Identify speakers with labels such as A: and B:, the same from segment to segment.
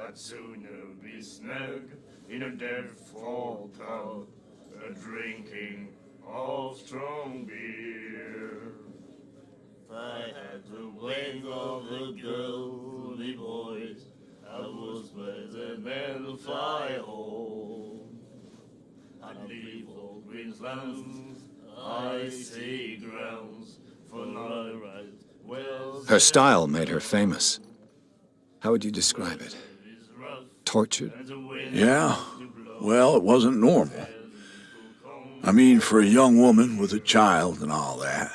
A: I'd sooner be snug in a dead-fall tub, a-drinking of strong beer. If I had the wings of the girly boys, I was better than fly home. I'd leave old Queensland's icy grounds for my right.
B: Her style made her famous. How would you describe it? Tortured?
C: Yeah? Well, it wasn't normal. I mean, for a young woman with a child and all that.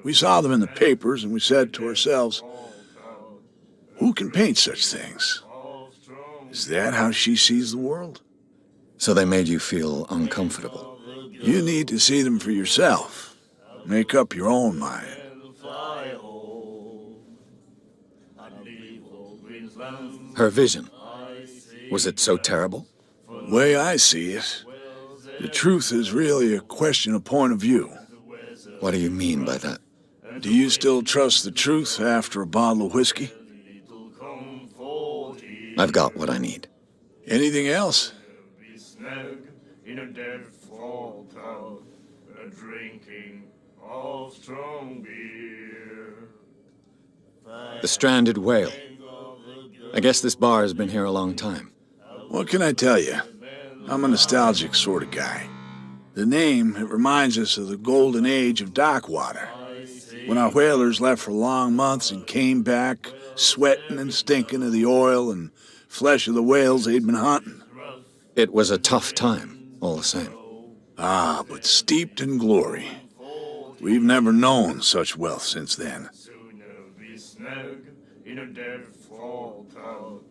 C: We saw them in the papers and we said to ourselves, who can paint such things? Is that how she sees the world?
B: So they made you feel uncomfortable.
C: You need to see them for yourself. Make up your own mind.
B: Her vision, was it so terrible?
C: The way I see it, the truth is really a question of point of view.
B: What do you mean by that?
C: Do you still trust the truth after a bottle of whiskey?
B: I've got what I need.
C: Anything else?
A: In a dead-fall tub, a-drinking of strong beer.
B: The stranded whale. I guess this bar has been here a long time.
C: What can I tell you? I'm a nostalgic sort of guy. The name, it reminds us of the golden age of dockwater, when our whalers left for long months and came back sweating and stinking of the oil and flesh of the whales they'd been hunting.
B: It was a tough time, all the same.
C: Ah, but steeped in glory. We've never known such wealth since then.
A: Sooner be snug in a dead-fall tub,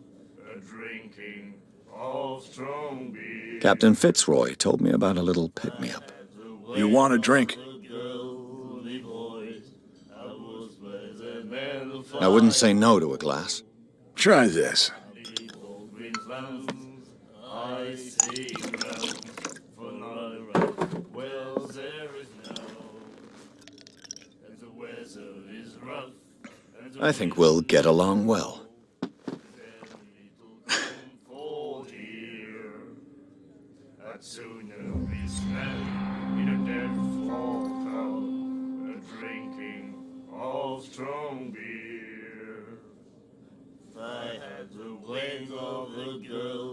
A: a-drinking of strong beer.
B: Captain Fitzroy told me about a little pick-me-up.
C: You want a drink?
B: I wouldn't say no to a glass.
C: Try this.
B: I think we'll get along well.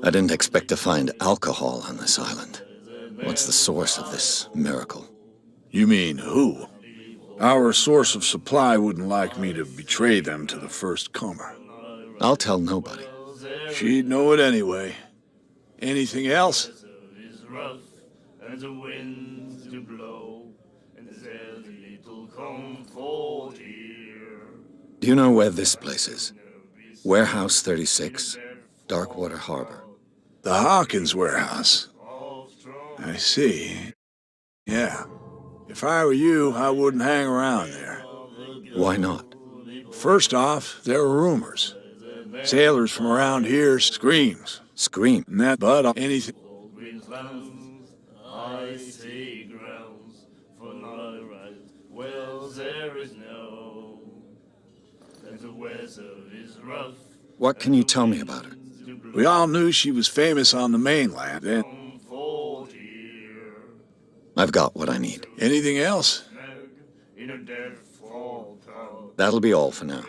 B: I didn't expect to find alcohol on this island. What's the source of this miracle?
C: You mean who? Our source of supply wouldn't like me to betray them to the first comer.
B: I'll tell nobody.
C: She'd know it anyway. Anything else?
B: Do you know where this place is? Warehouse 36, Darkwater Harbor.
C: The Hawkins warehouse. I see. Yeah. If I were you, I wouldn't hang around there.
B: Why not?
C: First off, there are rumors. Sailors from around here screams.
B: Scream.
C: And that but anything.
B: What can you tell me about her?
C: We all knew she was famous on the mainland, and
B: I've got what I need.
C: anything else?
B: That'll be all for now.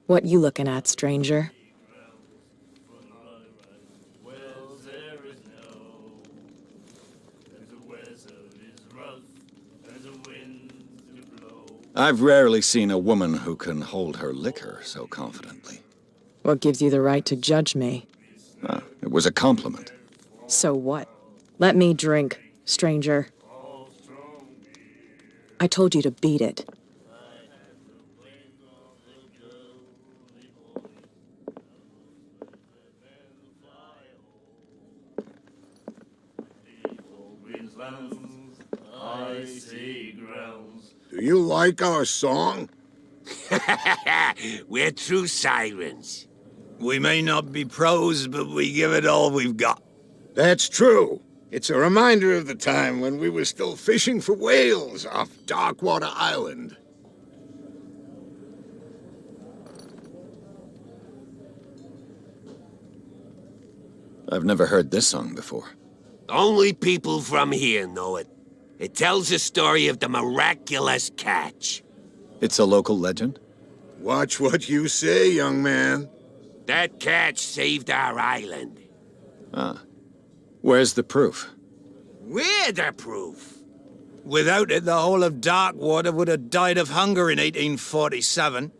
D: What you looking at, stranger?
B: I've rarely seen a woman who can hold her liquor so confidently.
D: What gives you the right to judge me?
B: It was a compliment.
D: So what? Let me drink, stranger. I told you to beat it.
E: Do you like our song? We're true sirens. We may not be pros, but we give it all we've got.
F: That's true. It's a reminder of the time when we were still fishing for whales off Darkwater Island.
B: I've never heard this song before.
G: Only people from here know it. It tells the story of the miraculous catch.
B: It's a local legend?
F: Watch what you say, young man.
G: That catch saved our island.
B: Ah. Where's the proof?
G: We're the proof.
E: Without it, the whole of Darkwater would have died of hunger in 1847.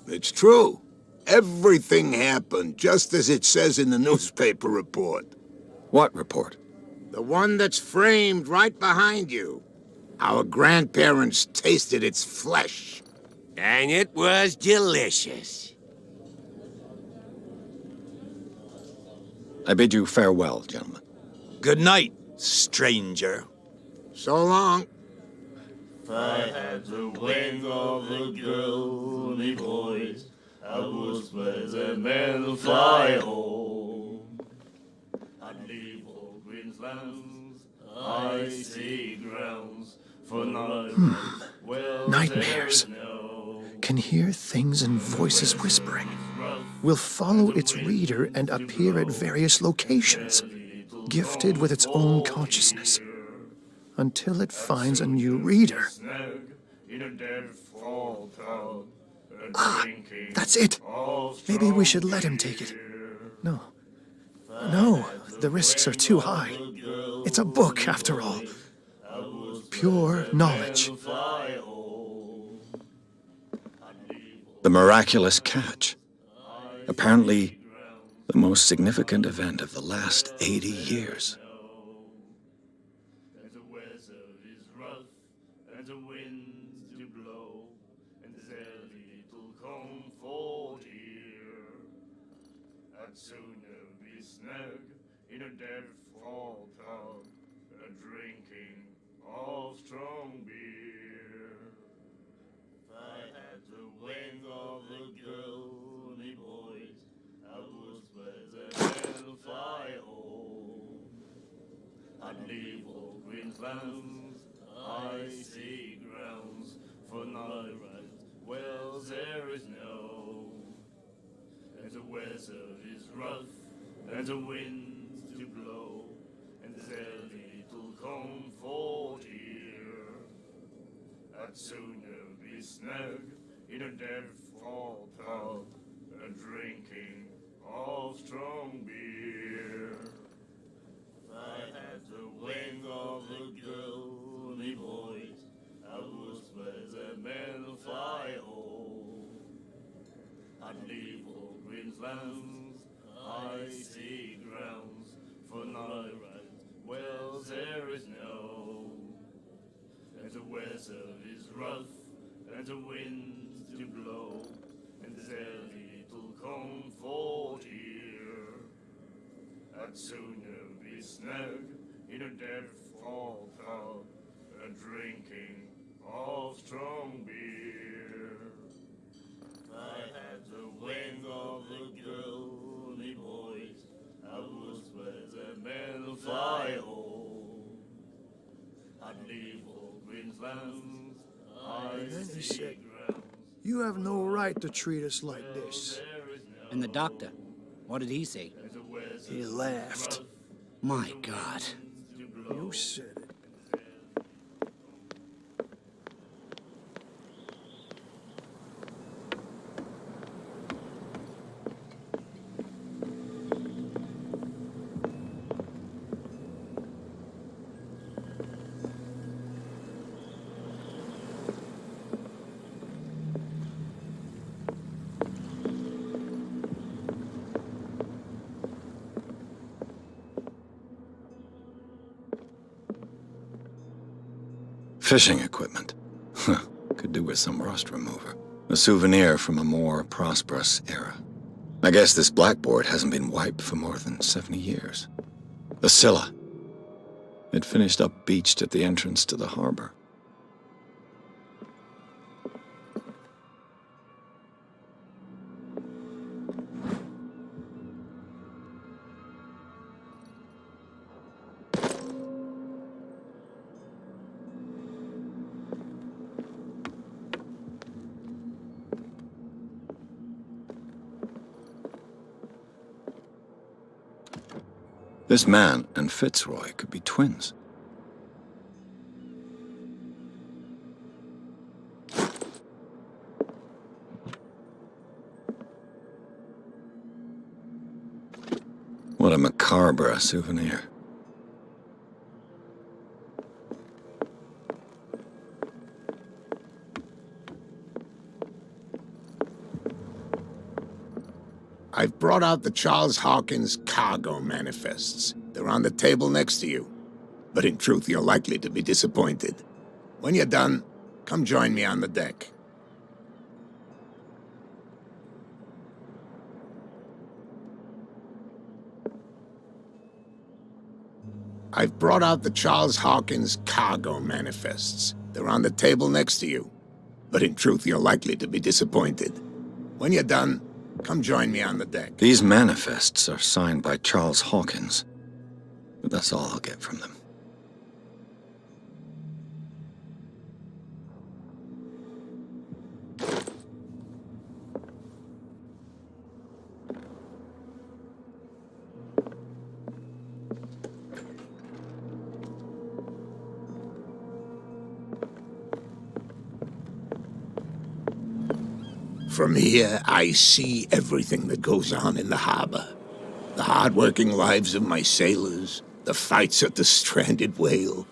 F: It's true. Everything happened just as it says in the newspaper report.
B: What report?
F: The one that's framed right behind you. Our grandparents tasted its flesh.
G: And it was delicious.
B: I bid you farewell, gentlemen.
E: Good night, stranger.
F: So long.
A: If I had the wings of the girly boys, I would spread a man fly home. I'd leave all Queensland's icy grounds for not well,
H: Nightmares. Can hear things and voices whispering. Will follow its reader and appear at various locations, gifted with its own consciousness, until it finds a new reader. Ah, that's it. Maybe we should let him take it. No. No, the risks are too high. It's a book, after all. Pure knowledge.
B: The miraculous catch. Apparently, the most significant event of the last 80 years.
A: And the weather is rough, and the winds do blow, and there's little comfort here. I'd sooner be snug in a dead-fall tub, drinking of strong beer. If I had the wing of the girly boys, I would spread the hell fly home. I'd leave all Queensland's icy grounds for not right. Well, there is no, and the weather is rough, and the winds do blow, and there's little comfort here. I'd sooner be snug in a dead-fall tub, drinking of strong beer. If I had the wing of the girly boys, I would spread the men fly home. I'd leave all Queensland's icy grounds for not right. Well, there is no, and the weather is rough, and the winds do blow, and there's little comfort here. I'd sooner be snug in a dead-fall tub, drinking of strong beer. If I had the wing of the girly boys, I would spread the men fly home. I'd leave all Queensland's icy grounds.
H: You have no right to treat us like this.
I: And the doctor, what did he say?
H: He laughed.
I: My God.
H: You said it.
B: Fishing equipment. Could do with some rust remover. A souvenir from a more prosperous era. I guess this blackboard hasn't been wiped for more than 70 years. The Scylla. It finished up beached at the entrance to the harbor. This man and Fitzroy could be twins. What a macabre souvenir.
F: I've brought out the Charles Hawkins cargo manifests. They're on the table next to you. But in truth, you're likely to be disappointed. When you're done, come join me on the deck. I've brought out the Charles Hawkins cargo manifests. They're on the table next to you. But in truth, you're likely to be disappointed. When you're done, come join me on the deck.
B: These manifests are signed by Charles Hawkins. But that's all I'll get from them.
F: From here, I see everything that goes on in the harbor. The hard-working lives of my sailors, the fights at the stranded whale.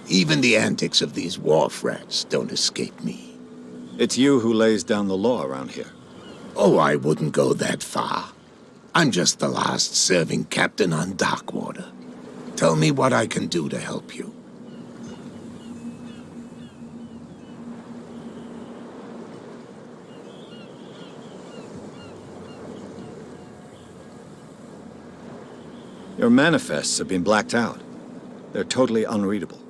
F: Even the antics of these wharf rats don't escape me.
B: It's you who lays down the law around here.
F: Oh, I wouldn't go that far. I'm just the last serving captain on Darkwater. Tell me what I can do to help you.
B: Your manifests have been blacked out. They're totally unreadable.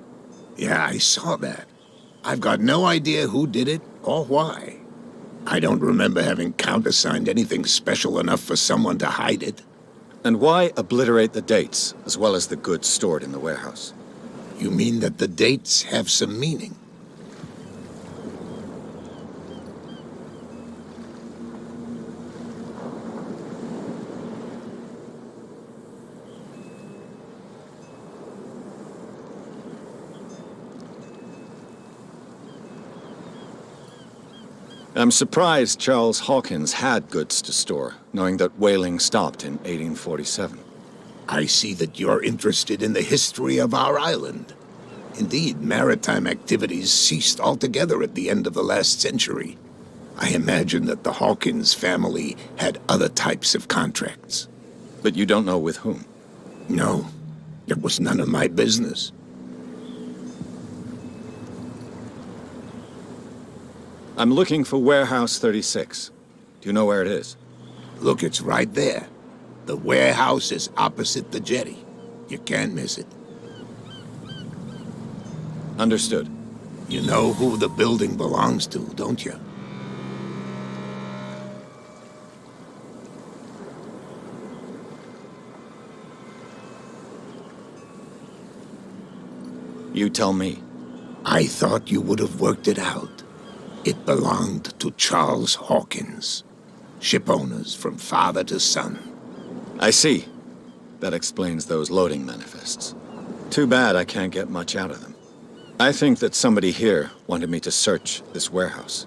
F: Yeah, I saw that. I've got no idea who did it or why. I don't remember having countersigned anything special enough for someone to hide it.
B: And why obliterate the dates, as well as the goods stored in the warehouse?
F: You mean that the dates have some meaning?
B: I'm surprised Charles Hawkins had goods to store, knowing that whaling stopped in 1847.
F: I see that you're interested in the history of our island. Indeed, maritime activities ceased altogether at the end of the last century. I imagine that the Hawkins family had other types of contracts.
B: But you don't know with whom?
F: No, it was none of my business.
B: I'm looking for Warehouse 36. Do you know where it is?
F: Look, it's right there. The warehouse is opposite the jetty. You can't miss it.
B: Understood.
F: You know who the building belongs to, don't you?
B: You tell me.
F: I thought you would have worked it out. It belonged to Charles Hawkins. Ship owners from father to son.
B: I see. That explains those loading manifests. Too bad I can't get much out of them. I think that somebody here wanted me to search this warehouse.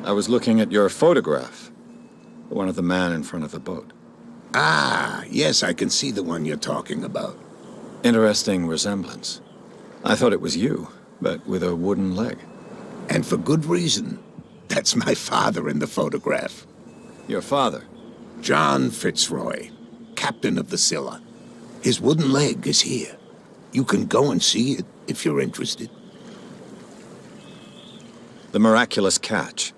B: I was looking at your photograph. One of the man in front of the boat.
F: Ah, yes, I can see the one you're talking about.
B: Interesting resemblance. I thought it was you, but with a wooden leg.
F: And for good reason. That's my father in the photograph.
B: Your father?
F: John Fitzroy, captain of the Scylla. His wooden leg is here. You can go and see it if you're interested.
B: The miraculous catch.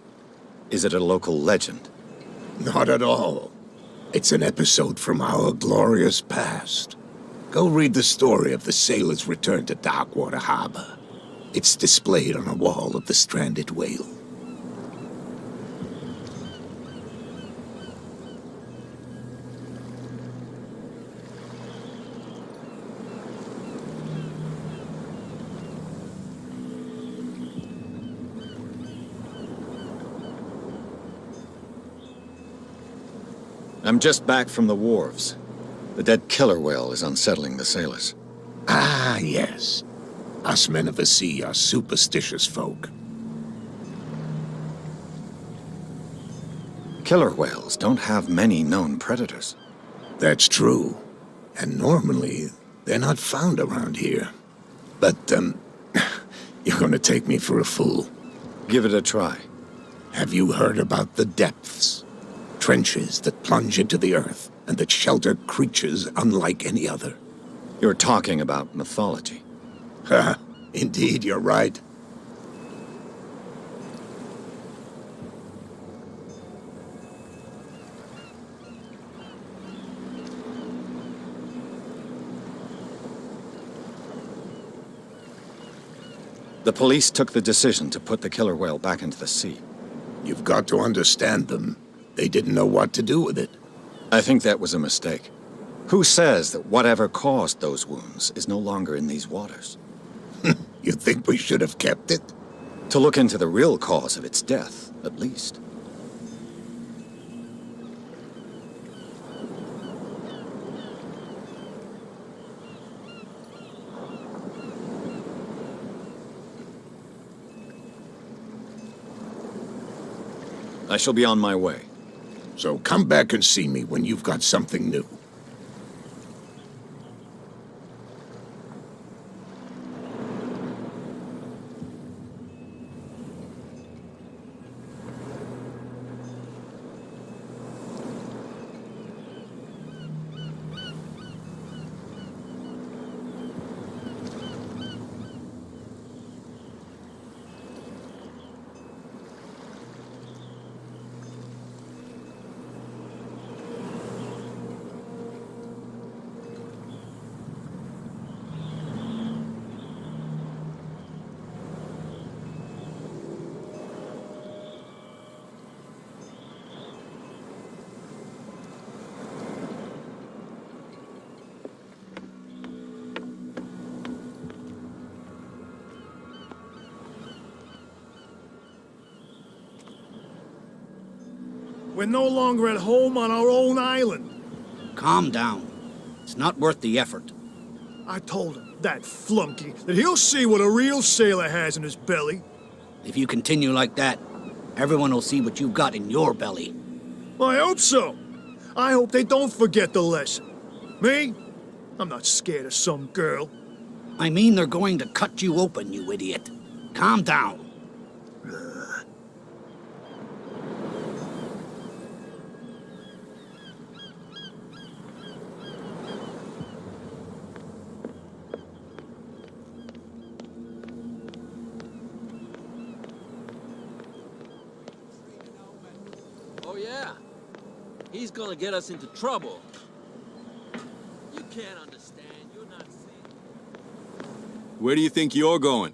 B: Is it a local legend?
F: Not at all. It's an episode from our glorious past. Go read the story of the sailor's return to Darkwater Harbor. It's displayed on a wall of the stranded whale.
B: I'm just back from the wharves. The dead killer whale is unsettling the sailors.
F: Ah, yes. Us men of the sea are superstitious folk.
B: Killer whales don't have many known predators.
F: That's true. And normally, they're not found around here. But, you're gonna take me for a fool.
B: Give it a try.
F: Have you heard about the depths? Trenches that plunge into the earth and that shelter creatures unlike any other.
B: You're talking about mythology.
F: Ha! Indeed, you're right.
B: The police took the decision to put the killer whale back into the sea.
F: You've got to understand them. They didn't know what to do with it.
B: I think that was a mistake. Who says that whatever caused those wounds is no longer in these waters?
F: You think we should have kept it?
B: To look into the real cause of its death, at least. I shall be on my way.
F: So come back and see me when you've got something new.
J: We're no longer at home on our own island.
I: Calm down. It's not worth the effort.
J: I told him, that flunky, that he'll see what a real sailor has in his belly.
I: If you continue like that, everyone will see what you've got in your belly.
J: I hope so. I hope they don't forget the lesson. Me? I'm not scared of some girl.
I: I mean they're going to cut you open, you idiot. Calm down.
K: Oh, yeah. He's gonna get us into trouble. You can't understand. You're not seeing.
L: Where do you think you're going?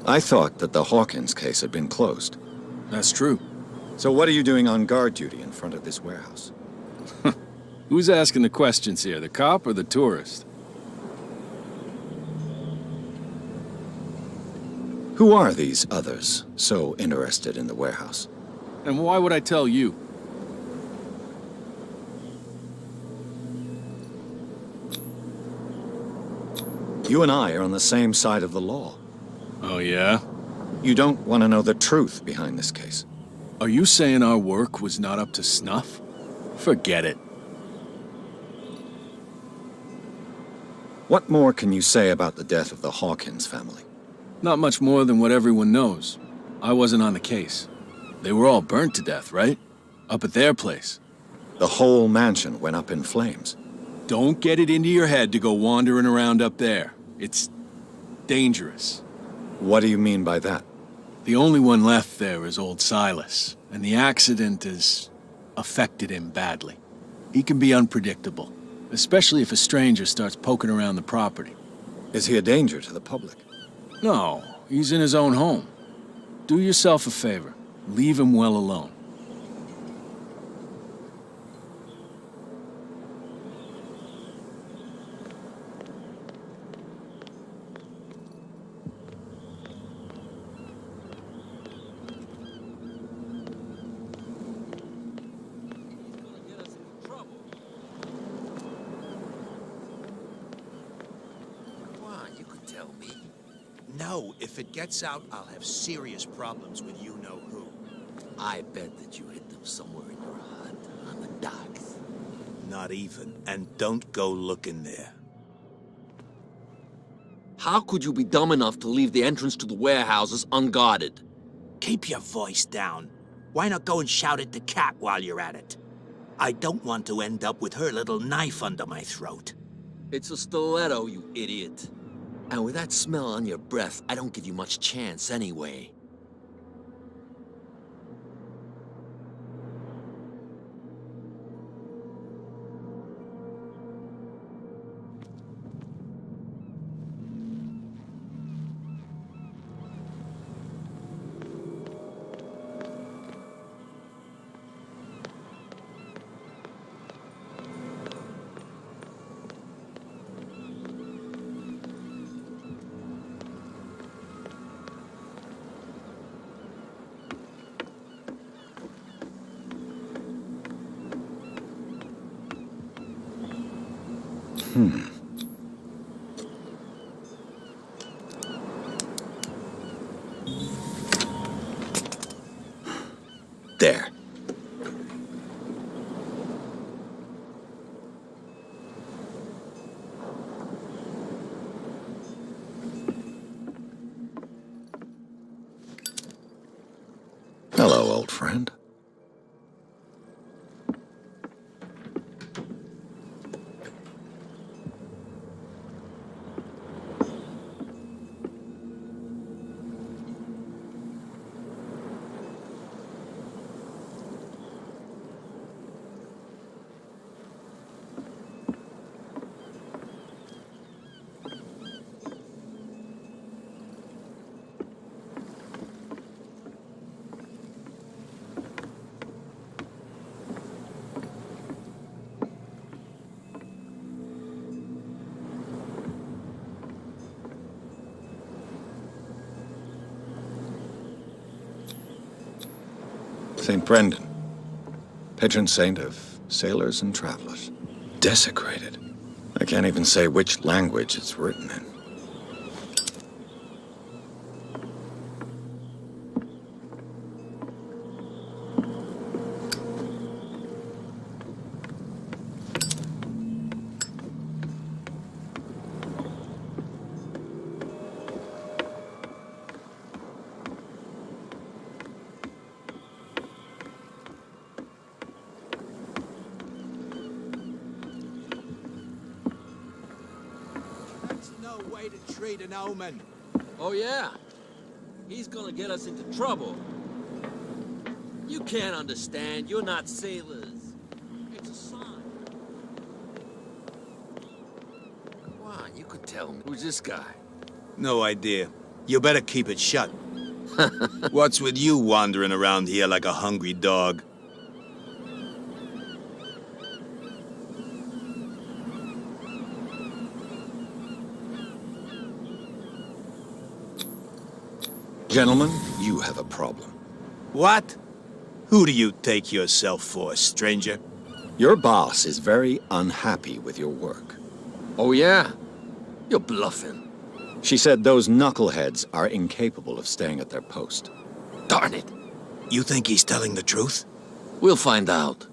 B: I thought that the Hawkins case had been closed.
L: That's true.
B: So what are you doing on guard duty in front of this warehouse?
L: Who's asking the questions here, the cop or the tourist?
B: Who are these others so interested in the warehouse?
L: And why would I tell you?
B: You and I are on the same side of the law.
L: Oh, yeah?
B: You don't want to know the truth behind this case.
L: Are you saying our work was not up to snuff? Forget it.
B: What more can you say about the death of the Hawkins family?
L: Not much more than what everyone knows. I wasn't on the case. They were all burnt to death, right? Up at their place.
B: The whole mansion went up in flames.
L: Don't get it into your head to go wandering around up there. It's dangerous.
B: What do you mean by that?
L: The only one left there is old Silas, and the accident has affected him badly. He can be unpredictable, especially if a stranger starts poking around the property.
B: Is he a danger to the public?
L: No, he's in his own home. Do yourself a favor. Leave him well alone.
M: know if it gets out, I'll have serious problems with you-know-who.
G: I bet that you hid them somewhere in your hut on the docks.
M: Not even. And don't go looking there.
K: How could you be dumb enough to leave the entrance to the warehouses unguarded?
M: Keep your voice down. Why not go and shout at the cat while you're at it? I don't want to end up with her little knife under my throat.
K: It's a stiletto, you idiot.
G: And with that smell on your breath, I don't give you much chance anyway.
B: There. Hello, old friend. St. Brendan, patron saint of sailors and travelers. Desecrated. I can't even say which language it's written in.
M: Way to treat an omen.
K: Oh yeah? He's gonna get us into trouble. You can't understand. You're not sailors. It's a sign.
G: Come on, you can tell me. Who's this guy?
M: No idea. You better keep it shut. What's with you wandering around here like a hungry dog?
B: Gentlemen, you have a problem.
M: What? Who do you take yourself for, stranger?
B: Your boss is very unhappy with your work.
K: Oh yeah? You're bluffing.
B: She said those knuckleheads are incapable of staying at their post.
K: Darn it.
M: You think he's telling the truth?
K: We'll find out.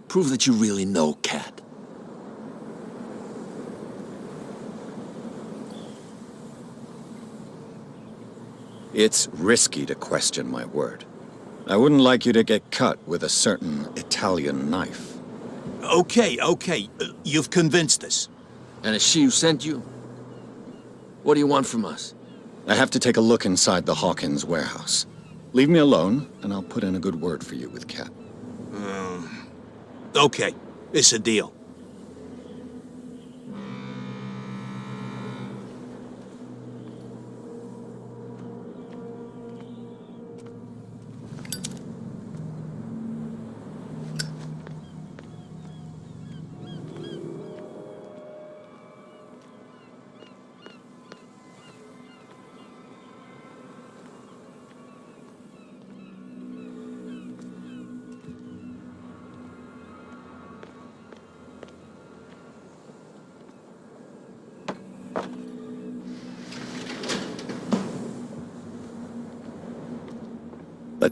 K: Prove that you really know Cat.
B: It's risky to question my word. I wouldn't like you to get cut with a certain Italian knife.
M: Okay. You've convinced us.
K: And it's she who sent you? What do you want from us?
B: I have to take a look inside the Hawkins warehouse. Leave me alone, and I'll put in a good word for you with Cat.
M: Okay, it's a deal.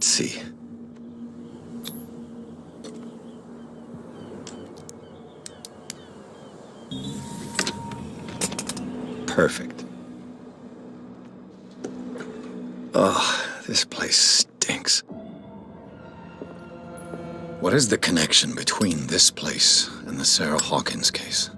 B: Let's see. Perfect. Oh, this place stinks. What is the connection between this place and the Sarah Hawkins case?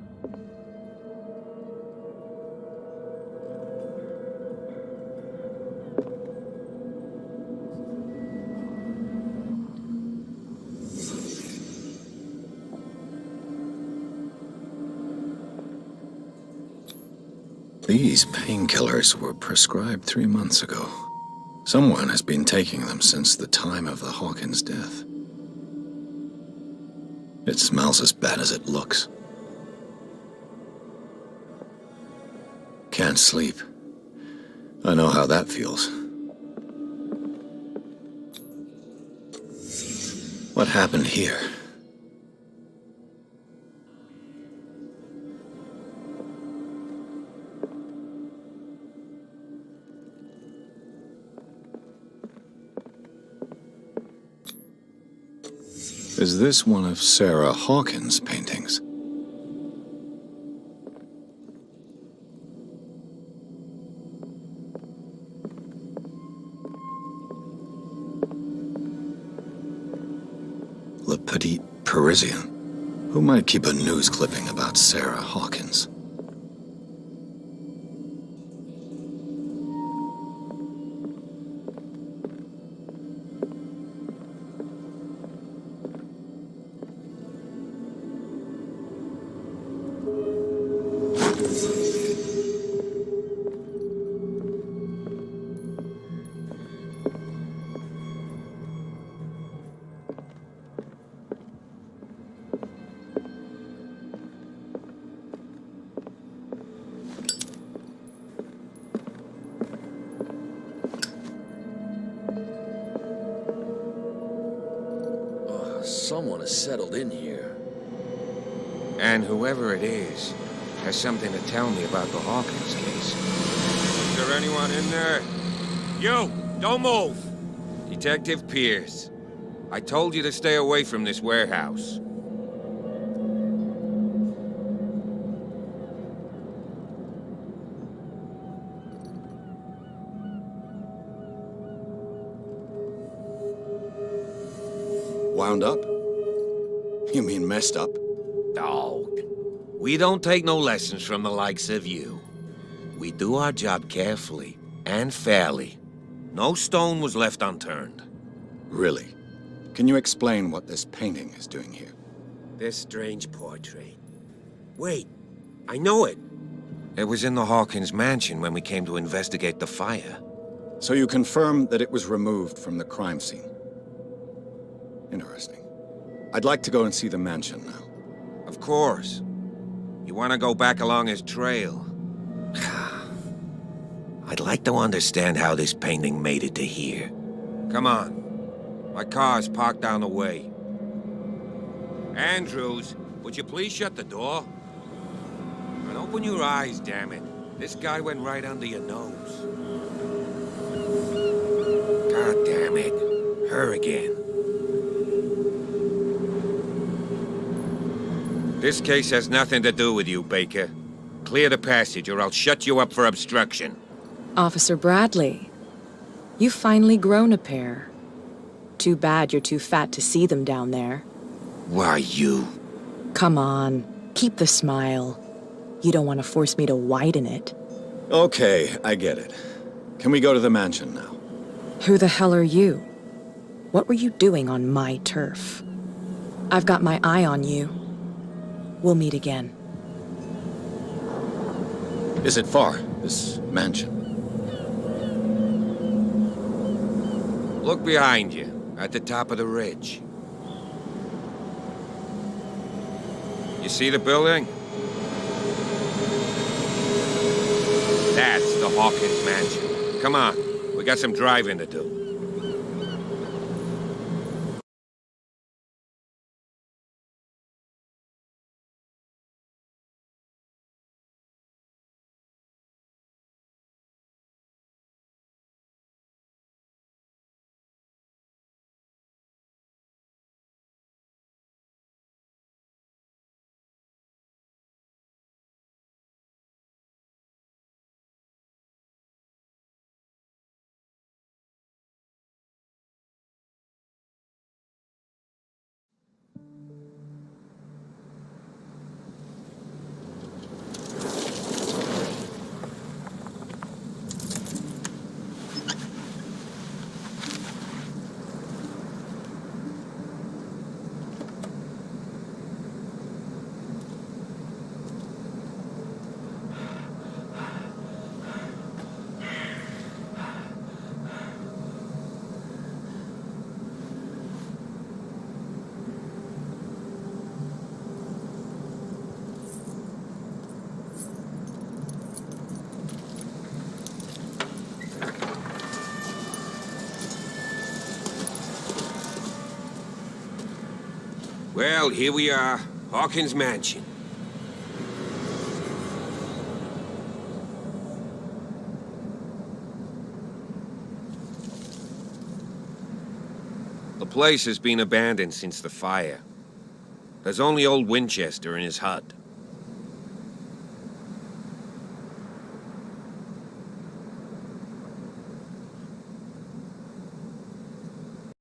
B: These painkillers were prescribed 3 months ago. Someone has been taking them since the time of the Hawkins death. It smells as bad as it looks. Can't sleep. I know how that feels. What happened here? Is this one of Sarah Hawkins' paintings? Le Petit Parisien. Who might keep a news clipping about Sarah Hawkins?
K: Someone has settled in here.
N: And whoever it is has something to tell me about the Hawkins case. Is there anyone in there? You! Don't move! Detective Pierce. I told you to stay away from this warehouse.
B: Wound up? You mean messed up?
G: Dog. We don't take no lessons from the likes of you. We do our job carefully and fairly. No stone was left unturned.
B: Really? Can you explain what this painting is doing here?
G: This strange portrait. Wait, I know it. It was in the Hawkins mansion when we came to investigate the fire.
B: So you confirm that it was removed from the crime scene? Interesting. I'd like to go and see the mansion now.
N: Of course. You want to go back along his trail?
G: I'd like to understand how this painting made it to here.
N: Come on. My car's parked down the way. Andrews, would you please shut the door? And open your eyes, damn it. This guy went right under your nose.
G: God damn it. Her again.
N: This case has nothing to do with you, Baker. Clear the passage or I'll shut you up for obstruction.
D: Officer Bradley, you've finally grown a pair. Too bad you're too fat to see them down there.
G: Why, you...
D: Come on, keep the smile. You don't want to force me to widen it.
B: Okay, I get it. Can we go to the mansion now?
D: Who the hell are you? What were you doing on my turf? I've got my eye on you. We'll meet again.
B: Is it far, this mansion?
N: Look behind you, at the top of the ridge. You see the building? That's the Hawkins mansion. Come on, we got some driving to do. Well, here we are. Hawkins Mansion. The place has been abandoned since the fire. There's only old Winchester in his hut.